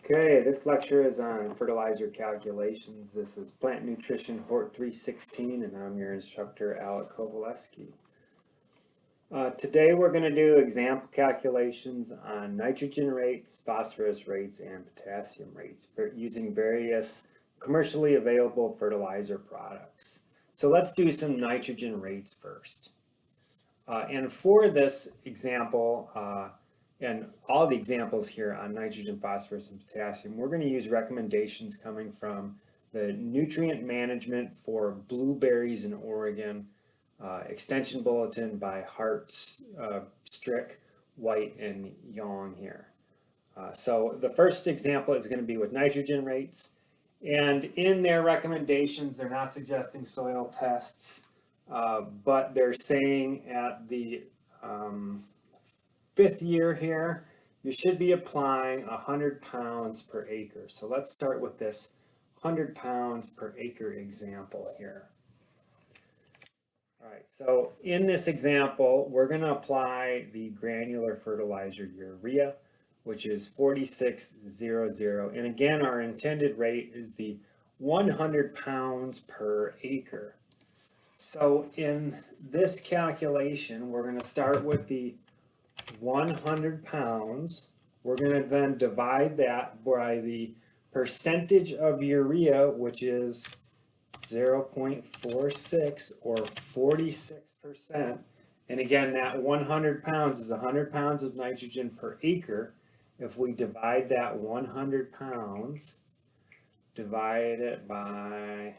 Okay, this lecture is on fertilizer calculations. This is Plant Nutrition Hort 316, and I'm your instructor, Alec Kowaleski. Today we're going to do example calculations on nitrogen rates, phosphorus rates, and potassium rates using various commercially available fertilizer products. So let's do some nitrogen rates first. And for this example, and all the examples here on nitrogen, phosphorus, and potassium, we're going to use recommendations coming from the Nutrient Management for Blueberries in Oregon Extension Bulletin by Hart, Strick, White, and Young here. So the first example is going to be with nitrogen rates. And in their recommendations, they're not suggesting soil tests, but they're saying at the 5th year here, you should be applying 100 pounds per acre. So let's start with this 100 pounds per acre example here. All right, so in this example, we're going to apply the granular fertilizer urea, which is 4600. And again, our intended rate is the 100 pounds per acre. So in this calculation, we're going to start with the 100 pounds. We're going to then divide that by the percentage of urea, which is 0.46 or 46%. And again, that 100 pounds is 100 pounds of nitrogen per acre. If we divide that 100 pounds, divide it by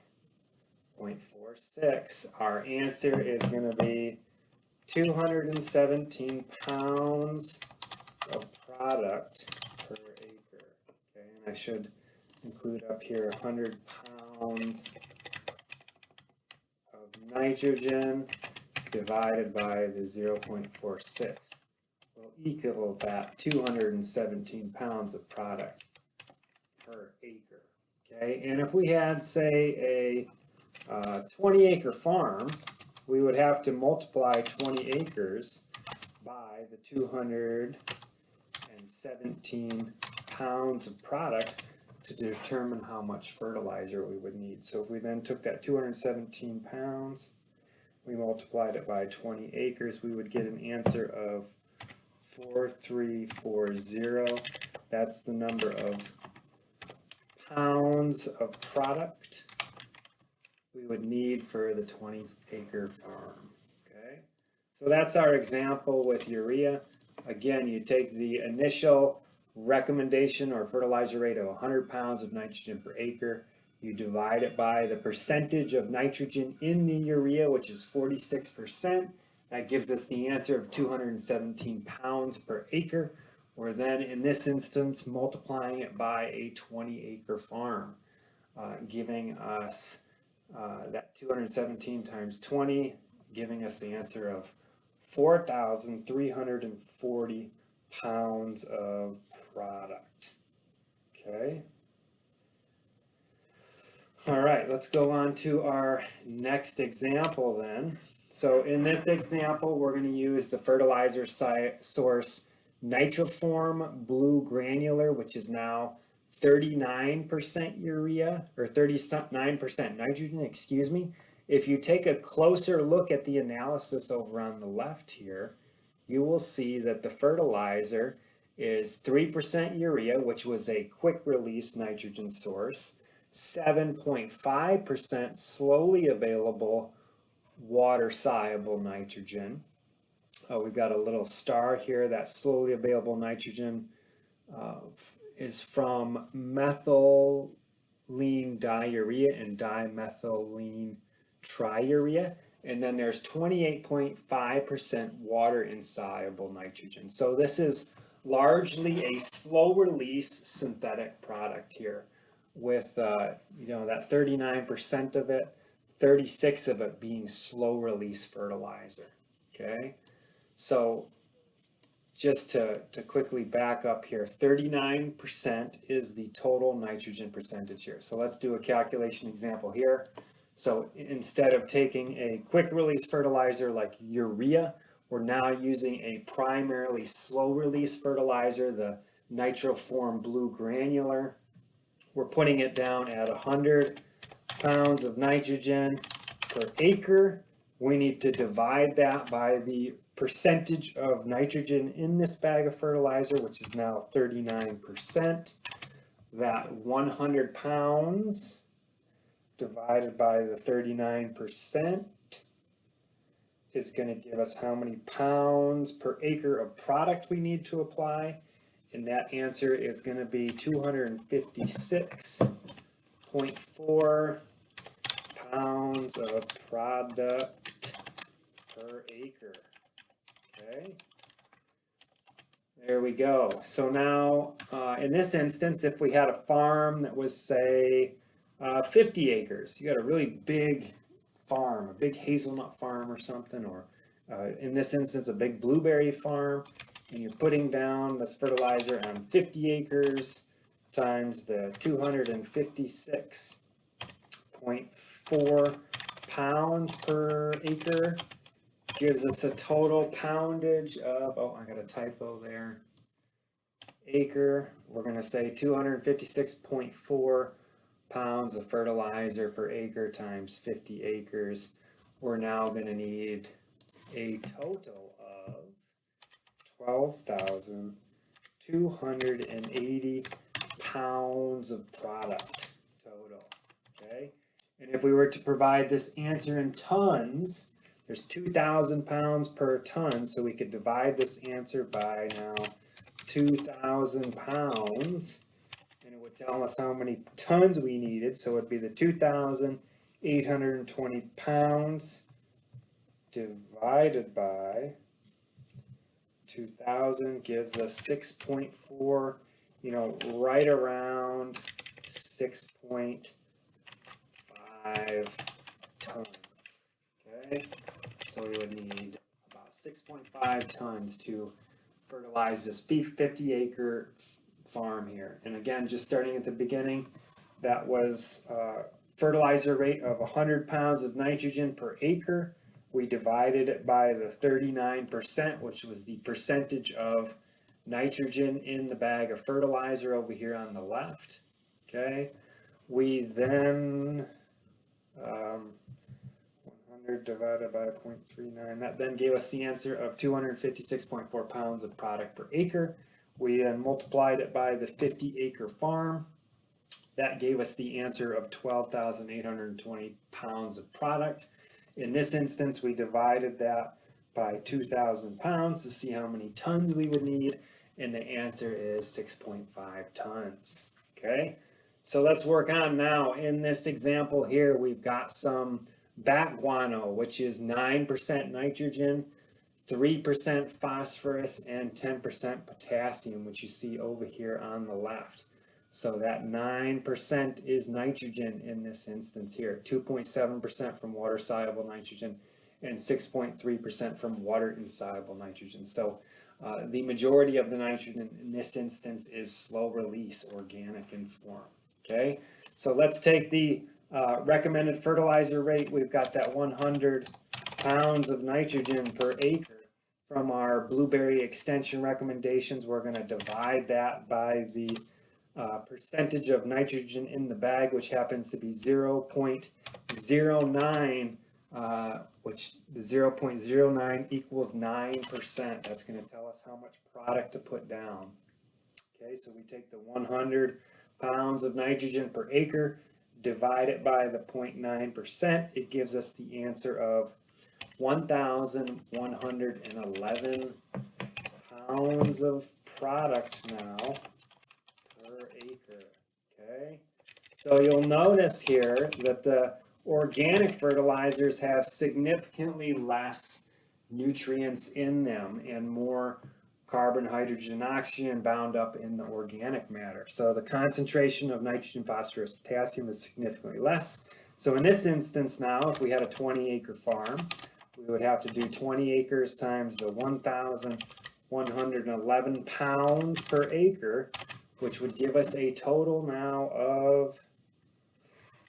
0.46, our answer is going to be 217 pounds of product per acre. Okay, and I should include up here 100 pounds of nitrogen divided by the 0.46 will equal that 217 pounds of product per acre. Okay, and if we had, say, a 20-acre farm, we would have to multiply 20 acres by the 217 pounds of product to determine how much fertilizer we would need. So if we then took that 217 pounds, we multiplied it by 20 acres, we would get an answer of 4340. That's the number of pounds of product we would need for the 20-acre farm. Okay, so that's our example with urea. Again, you take the initial recommendation or fertilizer rate of 100 pounds of nitrogen per acre, you divide it by the percentage of nitrogen in the urea, which is 46%. That gives us the answer of 217 pounds per acre. We're then, in this instance, multiplying it by a 20-acre farm, giving us that 217 times 20, giving us the answer of 4,340 pounds of product. Okay. All right, let's go on to our next example then. So in this example, we're going to use the fertilizer source Nitroform Blue Granular, which is now 39% urea, or 39% nitrogen, excuse me. If you take a closer look at the analysis over on the left here, you will see that the fertilizer is 3% urea, which was a quick release nitrogen source, 7.5% slowly available water soluble nitrogen. We've got a little star here. That slowly available nitrogen is from methylene diurea and dimethylene triurea, and then there's 28.5% water insoluble nitrogen. So this is largely a slow release synthetic product here, with that 39% of it, 36 of it being slow release fertilizer. Okay, so just to quickly back up here, 39% is the total nitrogen percentage here. So let's do a calculation example here. So instead of taking a quick release fertilizer like urea, we're now using a primarily slow release fertilizer, the nitroform blue granular. We're putting it down at 100 pounds of nitrogen per acre. We need to divide that by the percentage of nitrogen in this bag of fertilizer, which is now 39%. That 100 pounds divided by the 39% is going to give us how many pounds per acre of product we need to apply. And that answer is going to be 256.4 pounds of product per acre. Okay, there we go. So now, in this instance, if we had a farm that was, say, 50 acres, you got a really big farm, a big hazelnut farm or something, or in this instance, a big blueberry farm, and you're putting down this fertilizer on 50 acres times the 256.4 pounds per acre gives us a total poundage of, oh, I got a typo there, acre. We're going to say 256.4 pounds of fertilizer per acre times 50 acres. We're now going to need a total of 12,280 pounds of product total. Okay, and if we were to provide this answer in tons, there's 2,000 pounds per ton, so we could divide this answer by now 2,000 pounds, and it would tell us how many tons we needed. So it would be the 2,820 pounds divided by 2,000 gives us 6.4, you know, right around 6.5 tons. Okay, so we would need about 6.5 tons to fertilize this 50-acre farm here. And again, just starting at the beginning, that was fertilizer rate of 100 pounds of nitrogen per acre. We divided it by the 39%, which was the percentage of nitrogen in the bag of fertilizer over here on the left. Okay, we then 100 divided by 0.39, that then gave us the answer of 256.4 pounds of product per acre. We then multiplied it by the 50-acre farm. That gave us the answer of 12,820 pounds of product. In this instance, we divided that by 2,000 pounds to see how many tons we would need, and the answer is 6.5 tons. Okay, so let's work on now. In this example here, we've got some bat guano, which is 9% nitrogen, 3% phosphorus, and 10% potassium, which you see over here on the left. So that 9% is nitrogen in this instance here, 2.7% from water-soluble nitrogen and 6.3% from water-insoluble nitrogen. So the majority of the nitrogen in this instance is slow-release organic in form. Okay, so let's take the recommended fertilizer rate. We've got that 100 pounds of nitrogen per acre. From our blueberry extension recommendations, we're going to divide that by the percentage of nitrogen in the bag, which happens to be 0.09, which the 0.09 equals 9%. That's going to tell us how much product to put down. Okay, so we take the 100 pounds of nitrogen per acre, divide it by the 0.9%. It gives us the answer of 1,111 pounds of product now per acre. Okay, so you'll notice here that the organic fertilizers have significantly less nutrients in them and more carbon, hydrogen, oxygen bound up in the organic matter. So the concentration of nitrogen, phosphorus, potassium is significantly less. So in this instance now, if we had a 20-acre farm, we would have to do 20 acres times the 1,111 pounds per acre, which would give us a total now of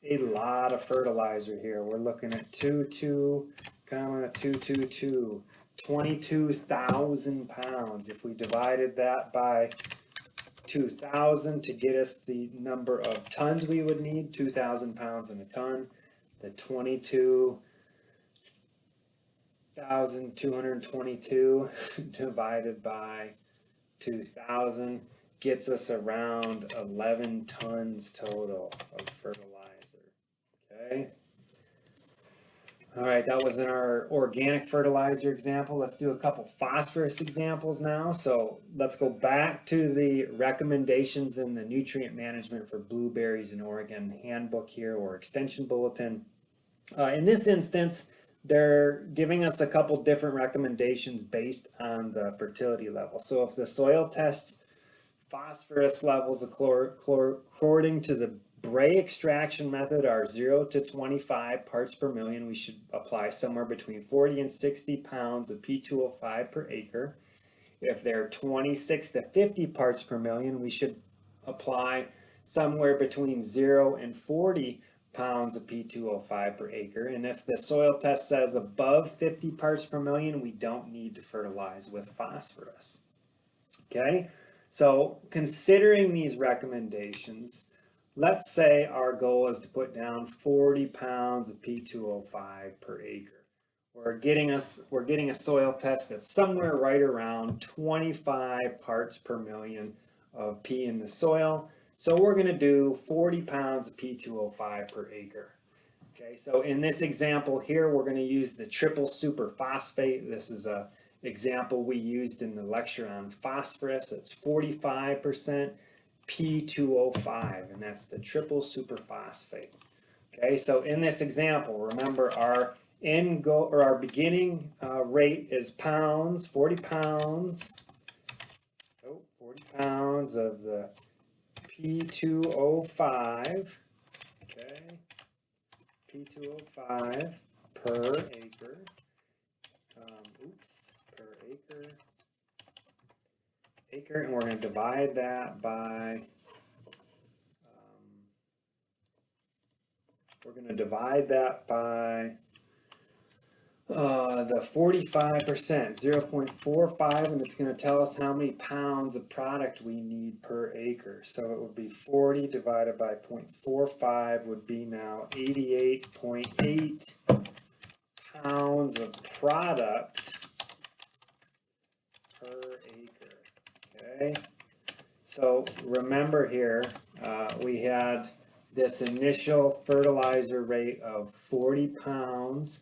a lot of fertilizer here. We're looking at 22,000 pounds. If we divided that by 2,000 to get us the number of tons we would need, 2,000 pounds in a ton. The 22,222 divided by 2,000 gets us around 11 tons total of fertilizer. Okay. All right, that was in our organic fertilizer example. Let's do a couple phosphorus examples now. So let's go back to the recommendations in the Nutrient Management for Blueberries in Oregon handbook here, or extension bulletin. In this instance, they're giving us a couple different recommendations based on the fertility level. So if the soil tests phosphorus levels according to the Bray extraction method are 0 to 25 parts per million, we should apply somewhere between 40 and 60 pounds of P2O5 per acre. If they're 26 to 50 parts per million, we should apply somewhere between 0 and 40 pounds of P2O5 per acre. And if the soil test says above 50 parts per million, we don't need to fertilize with phosphorus. Okay, so considering these recommendations, let's say our goal is to put down 40 pounds of P2O5 per acre. We're getting a soil test that's somewhere right around 25 parts per million of P in the soil. So we're going to do 40 pounds of P2O5 per acre. Okay, so in this example here, we're going to use the triple superphosphate. This is a example we used in the lecture on phosphorus. It's 45% P2O5, and that's the triple superphosphate. Okay, so in this example, remember our end goal, or our beginning rate is pounds, 40 pounds. 40 pounds of the P2O5. Okay, P2O5 per acre. Per acre, and we're going to divide that by the 45%, 0.45, and it's going to tell us how many pounds of product we need per acre. So it would be 40 divided by 0.45 would be now 88.8 pounds of product per acre. Okay, so remember here, we had this initial fertilizer rate of 40 pounds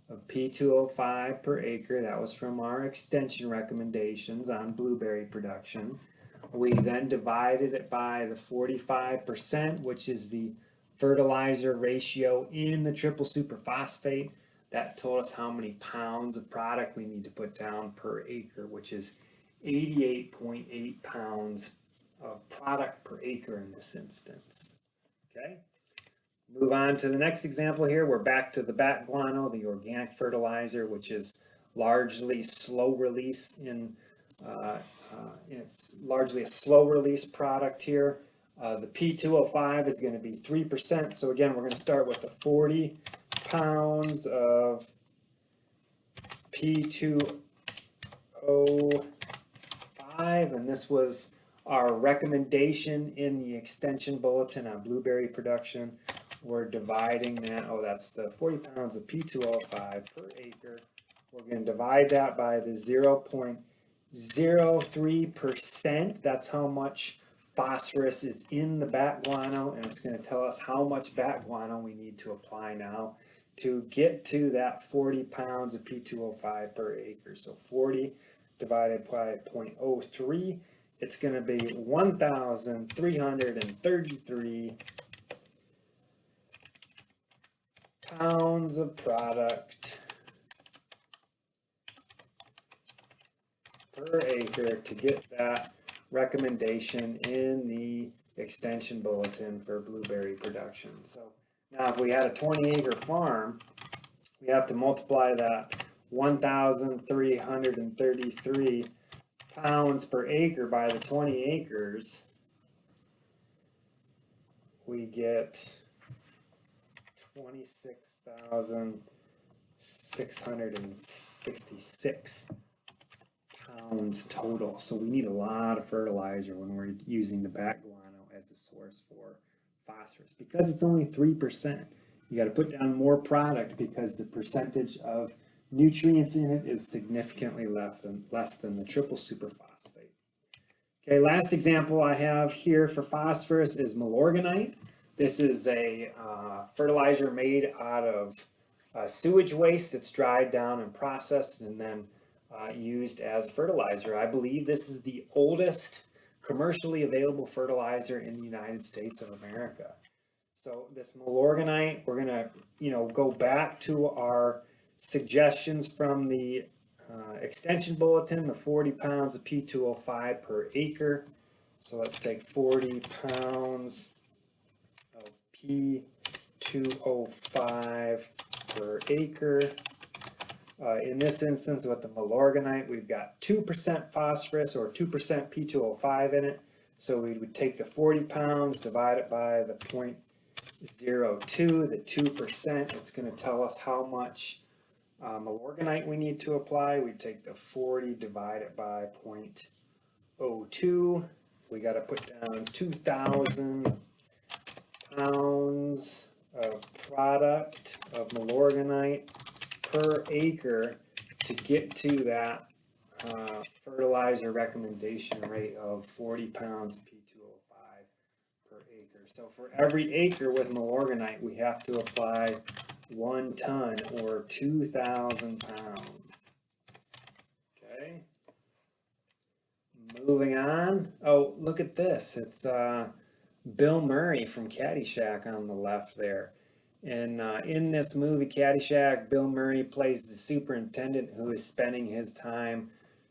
of P2O5 per acre. That was from our extension recommendations on blueberry production. We then divided it by the 45%, which is the fertilizer ratio in the triple superphosphate. That told us how many pounds of product we need to put down per acre, which is 88.8 pounds of product per acre in this instance. Okay, move on to the next example here. We're back to the bat guano, the organic fertilizer, which is largely slow release it's largely a slow release product here. The P2O5 is going to be 3%. So again, we're going to start with the 40 pounds of P2O5, and this was our recommendation in the extension bulletin on blueberry production. We're dividing that, that's the 40 pounds of P2O5 per acre. We're going to divide that by the 0.03%. That's how much phosphorus is in the bat guano, and it's going to tell us how much bat guano we need to apply now to get to that 40 pounds of P2O5 per acre. So 40 divided by 0.03, it's going to be 1,333 pounds of product per acre to get that recommendation in the extension bulletin for blueberry production. So now if we had a 20-acre farm, we have to multiply that 1,333 pounds per acre by the 20 acres. We get 26,666 pounds total. So we need a lot of fertilizer when we're using the bat guano as a source for phosphorus. Because it's only 3%, you got to put down more product because the percentage of nutrients in it is significantly less than the triple superphosphate. Okay, last example I have here for phosphorus is Milorganite. This is a fertilizer made out of sewage waste that's dried down and processed and then used as fertilizer. I believe this is the oldest commercially available fertilizer in the United States of America. So this Milorganite, we're going to, go back to our suggestions from the extension bulletin, the 40 pounds of P2O5 per acre. So let's take 40 pounds of P2O5 per acre. In this instance with the Milorganite, we've got 2% phosphorus or 2% P2O5 in it. So we would take the 40 pounds, divide it by the 0.02, the 2%. It's going to tell us how much Milorganite we need to apply. We take the 40, divide it by 0.02. We got to put down 2,000 pounds of product of Milorganite per acre to get to that fertilizer recommendation rate of 40 pounds of P2O5 per acre. So for every acre with Milorganite, we have to apply 1 ton or 2,000 pounds. Okay. Moving on. Oh, look at this. It's Bill Murray from Caddyshack on the left there. And in this movie Caddyshack, Bill Murray plays the superintendent who is spending his time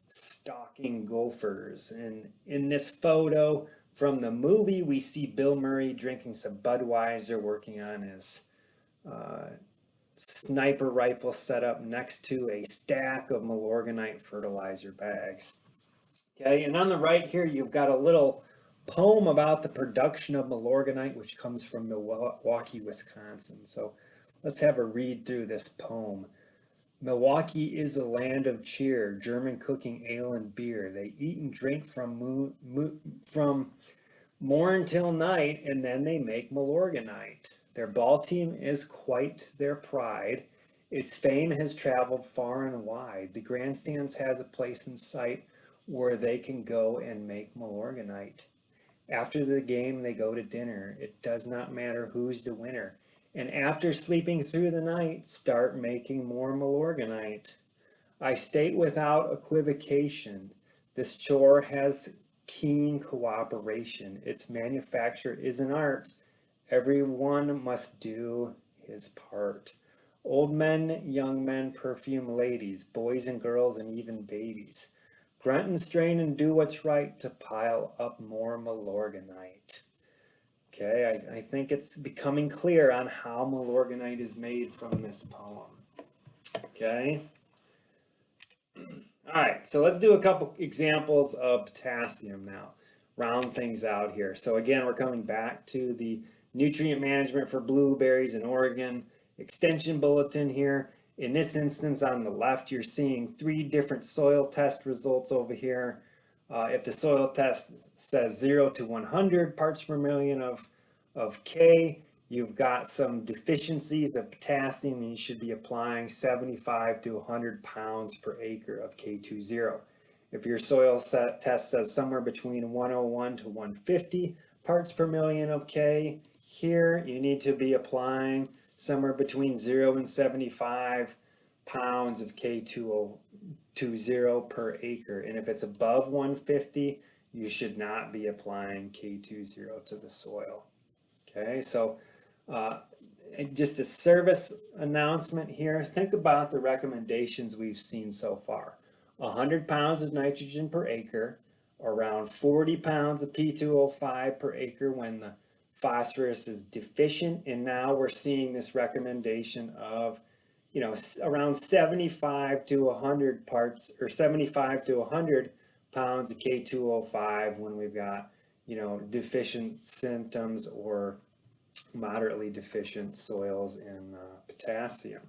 stalking gophers. And in this photo from the movie, we see Bill Murray drinking some Budweiser, working on his sniper rifle set up next to a stack of Milorganite fertilizer bags. Okay, and on the right here, you've got a little poem about the production of Milorganite, which comes from Milwaukee, Wisconsin. So let's have a read through this poem. Milwaukee is a land of cheer, German cooking ale and beer. They eat and drink from morn till night, and then they make Milorganite. Their ball team is quite their pride. Its fame has traveled far and wide. The grandstands has a place in sight where they can go and make Milorganite. After the game, they go to dinner. It does not matter who's the winner. And after sleeping through the night, start making more Milorganite. I state without equivocation, this chore has keen cooperation. Its manufacture is an art. Everyone must do his part. Old men, young men, perfume ladies, boys and girls, and even babies. Grunt and strain and do what's right to pile up more Milorganite. Okay, I think it's becoming clear on how Milorganite is made from this poem. Okay. All right, so let's do a couple examples of potassium now. Round things out here. So again, we're coming back to the nutrient management for blueberries in Oregon extension bulletin here. In this instance, on the left, you're seeing 3 different soil test results over here. If the soil test says 0 to 100 parts per million of K, you've got some deficiencies of potassium, and you should be applying 75 to 100 pounds per acre of K20. If your soil test says somewhere between 101 to 150 parts per million of K, here you need to be applying somewhere between 0 and 75 pounds of K20 per acre. And if it's above 150, you should not be applying K20 to the soil. Okay, so just a service announcement here. Think about the recommendations we've seen so far. 100 pounds of nitrogen per acre, around 40 pounds of P2O5 per acre when the phosphorus is deficient, and now we're seeing this recommendation of, around 75 to 100 parts, or 75 to 100 pounds of K2O5 when we've got, deficient symptoms or moderately deficient soils in potassium.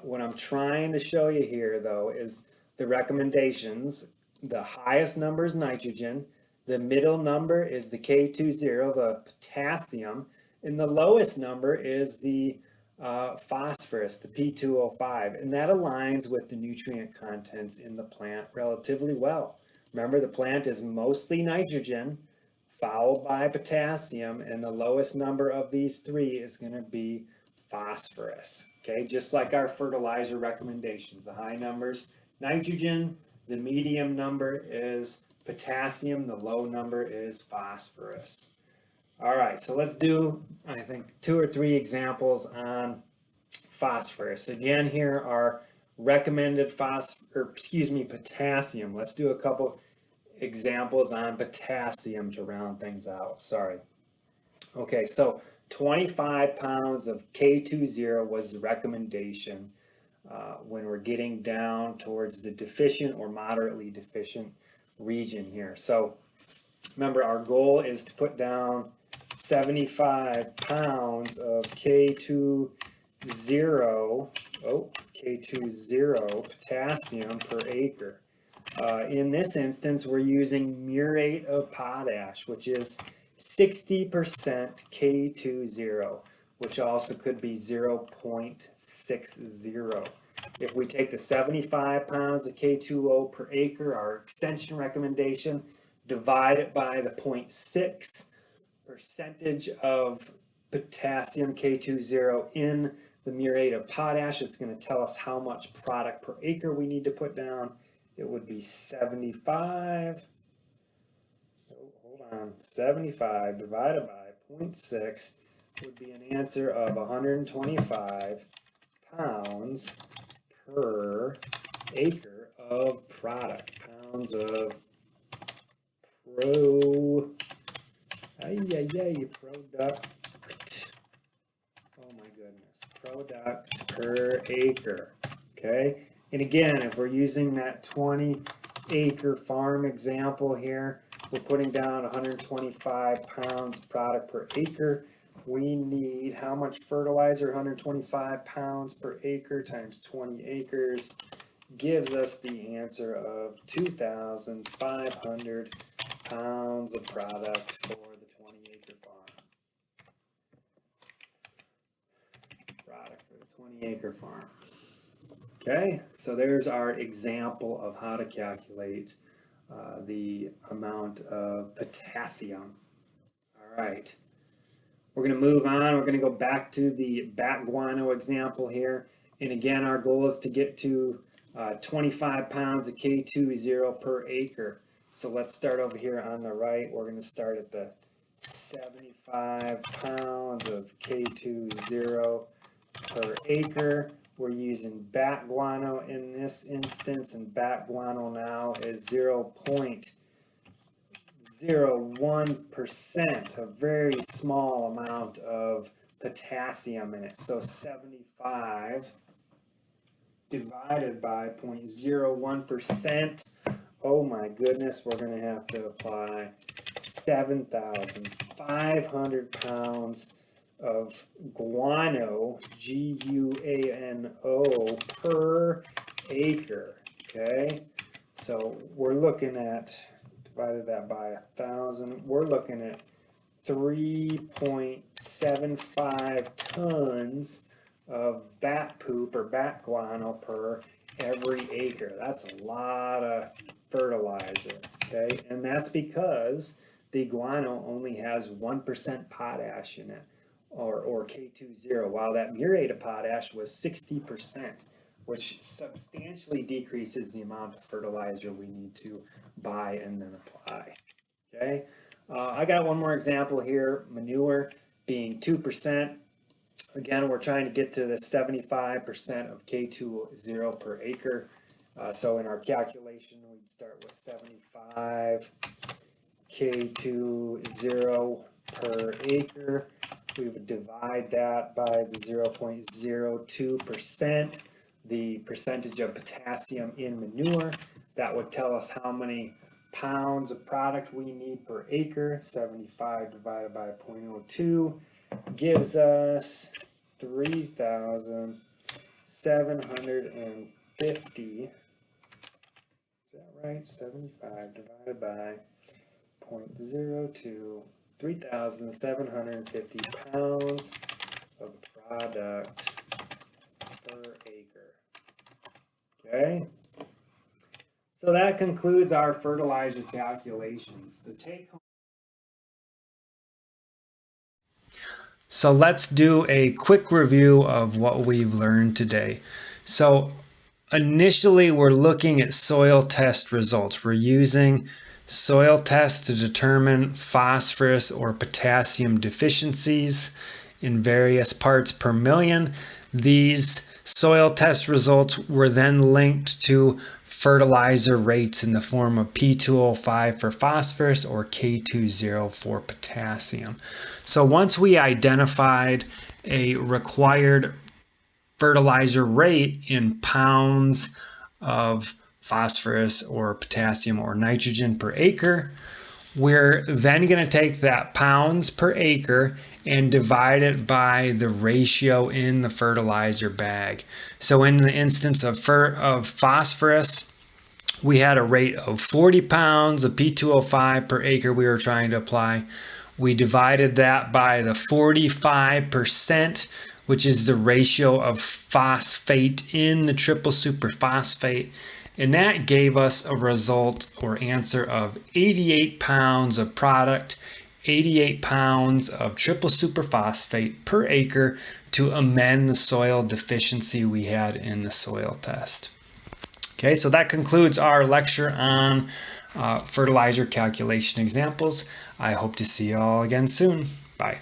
What I'm trying to show you here, though, is the recommendations, the highest number is nitrogen, the middle number is the K20, the potassium, and the lowest number is the phosphorus, the P2O5, and that aligns with the nutrient contents in the plant relatively well. Remember, the plant is mostly nitrogen, followed by potassium, and the lowest number of these three is going to be phosphorus. Okay, just like our fertilizer recommendations, the high numbers nitrogen, the medium number is potassium, the low number is phosphorus. All right, so let's do, I think, 2 or 3 examples on phosphorus. Again, here are recommended potassium. Let's do a couple examples on potassium to round things out. Sorry. Okay, so 25 pounds of K20 was the recommendation when we're getting down towards the deficient or moderately deficient region here. So remember, our goal is to put down 75 pounds of K20 potassium per acre. In this instance, we're using muriate of potash, which is 60% K20, which also could be 0.60. If we take the 75 pounds of K2O per acre, our extension recommendation, divide it by the 0.6 percentage of potassium K20 in the muriate of potash, it's going to tell us how much product per acre we need to put down. It would be 75 divided by 0.6 would be an answer of 125 pounds per acre of product. Pounds of product. Oh my goodness. Product per acre. Okay. And again, if we're using that 20-acre farm example here, we're putting down 125 pounds product per acre. We need how much fertilizer? 125 pounds per acre times 20 acres gives us the answer of 2,500 pounds of product for the 20-acre farm. Product for the 20-acre farm. Okay, so there's our example of how to calculate the amount of potassium. All right, we're going to move on. We're going to go back to the bat guano example here. And again, our goal is to get to 25 pounds of K20 per acre. So let's start over here on the right. We're going to start at the 75 pounds of K20 per acre. We're using bat guano in this instance, and bat guano now is 0.01%, a very small amount of potassium in it. So 75 divided by 0.01%. Oh my goodness, we're going to have to apply 7,500 pounds of guano, G-U-A-N-O, per acre. Okay, so we're looking at, divided that by 1,000, we're looking at 3.75 tons of bat poop or bat guano per every acre. That's a lot of fertilizer, okay? And that's because the guano only has 1% potash in it, or K20, while that muriate of potash was 60%, which substantially decreases the amount of fertilizer we need to buy and then apply, okay? I got one more example here, manure being 2%. Again, we're trying to get to the 75% of K20 per acre. So in our calculation, we'd start with 75 K20 per acre. We would divide that by the 0.02%, the percentage of potassium in manure. That would tell us how many pounds of product we need per acre. 75 divided by 0.02 gives us 3,750 right, 75 divided by 0.02, 3,750 pounds of product per acre. Okay, so that concludes our fertilizer calculations. The take home. So let's do a quick review of what we've learned today. So initially we're looking at soil test results. We're using soil tests to determine phosphorus or potassium deficiencies in various parts per million. These soil test results were then linked to fertilizer rates in the form of P2O5 for phosphorus or K20 for potassium. So once we identified a required fertilizer rate in pounds of phosphorus or potassium or nitrogen per acre, we're then going to take that pounds per acre and divide it by the ratio in the fertilizer bag. So in the instance of phosphorus, we had a rate of 40 pounds of P2O5 per acre we were trying to apply. We divided that by the 45%, which is the ratio of phosphate in the triple superphosphate. And that gave us a result or answer of 88 pounds of product, 88 pounds of triple superphosphate per acre to amend the soil deficiency we had in the soil test. Okay, so that concludes our lecture on fertilizer calculation examples. I hope to see you all again soon. Bye.